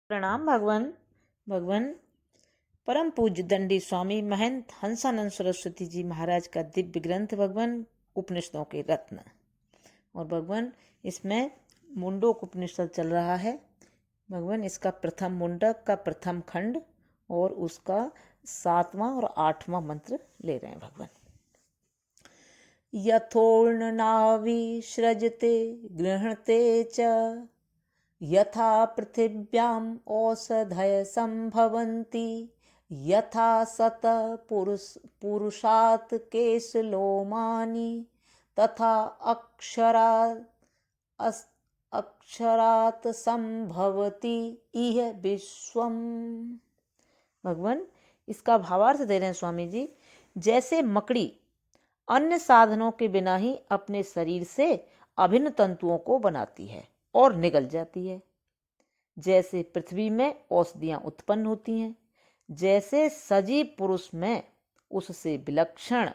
प्रणाम भगवान। भगवान परम पूज्य दंडी स्वामी महंत हंसानंद सरस्वती जी महाराज का दिव्य ग्रंथ भगवान उपनिषदों के रत्न। और भगवान इसमें मुंडक उपनिषद चल रहा है। भगवान इसका प्रथम मुंडक का प्रथम खंड और उसका 7वां और 8वां मंत्र ले रहे हैं भगवान। यथोर्णनावि सृजते गृह्णते च यथा पृथिव्याम् औषधय संभवन्ति यथा सत पुरुषात् केशलोमानि तथा अक्षरात् संभवति इह विश्वम्। भगवान इसका भावार्थ दे रहे हैं स्वामी जी। जैसे मकड़ी अन्य साधनों के बिना ही अपने शरीर से अभिन्न तंतुओं को बनाती है और निगल जाती है, जैसे पृथ्वी में औषधियां उत्पन्न होती हैं, जैसे सजीव पुरुष में उससे विलक्षण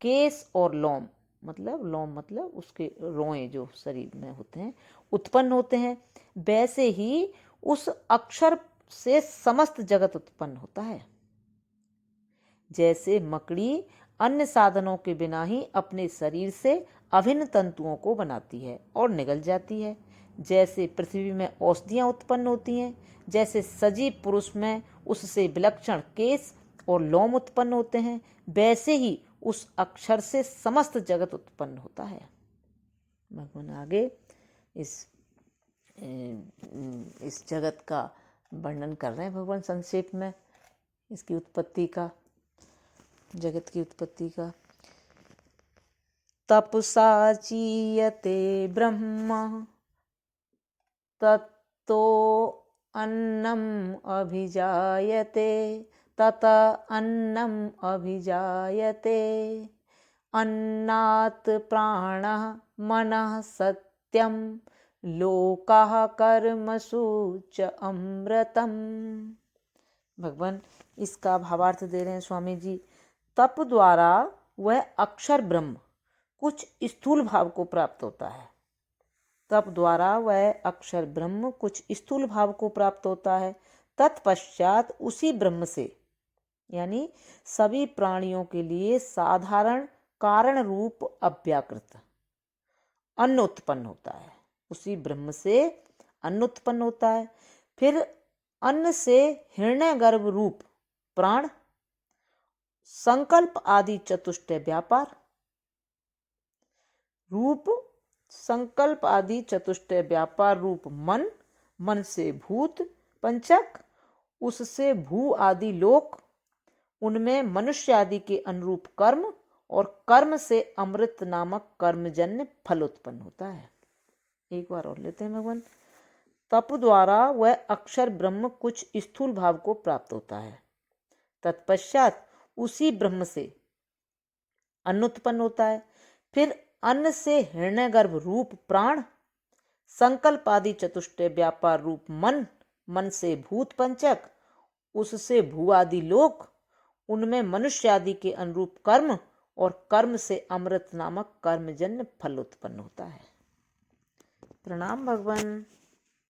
केश और लोम मतलब उसके रोए जो शरीर में होते हैं उत्पन्न होते हैं, वैसे ही उस अक्षर से समस्त जगत उत्पन्न होता है। जैसे मकड़ी अन्य साधनों के बिना ही अपने शरीर से अभिन्न तंतुओं को बनाती है और निगल जाती है, जैसे पृथ्वी में औषधियां उत्पन्न होती हैं, जैसे सजीव पुरुष में उससे विलक्षण केश और लोम उत्पन्न होते हैं, वैसे ही उस अक्षर से समस्त जगत उत्पन्न होता है। भगवान आगे इस जगत का वर्णन कर रहे हैं भगवान संक्षेप में, इसकी उत्पत्ति का, जगत की उत्पत्ति का। तपसा चीयते ब्रह्म ततो अन्नम अभिजायते तत अन्नम अभिजायते अन्नात् प्राणः मनः सत्यम लोकाः कर्मसु च अमृतम। भगवान इसका भावार्थ दे रहे हैं स्वामी जी। तप द्वारा वह अक्षर ब्रह्म कुछ स्थूल भाव को प्राप्त होता है। तप द्वारा वह अक्षर ब्रह्म कुछ स्थूल भाव को प्राप्त होता है। तत्पश्चात उसी ब्रह्म से यानी सभी प्राणियों के लिए साधारण कारण रूप अव्याकृत अन्न उत्पन्न होता है। उसी ब्रह्म से अन्न उत्पन्न होता है। फिर अन्न से हिरण्यगर्भ रूप प्राण, संकल्प आदि चतुष्टय व्यापार रूप, संकल्प आदि चतुष्टय व्यापार रूप मन, मन से भूत पंचक, उससे भू आदि लोक, उनमें मनुष्य आदि के अनुरूप कर्म और कर्म से अमृत नामक कर्मजन्य फल उत्पन्न होता है। एक बार और लेते हैं भगवान। तप द्वारा वह अक्षर ब्रह्म कुछ स्थूल भाव को प्राप्त होता है। तत्पश्चात उसी ब्रह्म से अन्न उत्पन्न होता है। फिर अन्न से हिरण्यगर्भ रूप प्राण, संकल्प आदि चतुष्टय व्यापार रूप मन, मन से भूत पंचक, उससे भू आदि लोक, उनमें मनुष्य आदि के अनुरूप कर्म और कर्म से अमृत नामक कर्मजन्य फल उत्पन्न होता है। प्रणाम भगवान।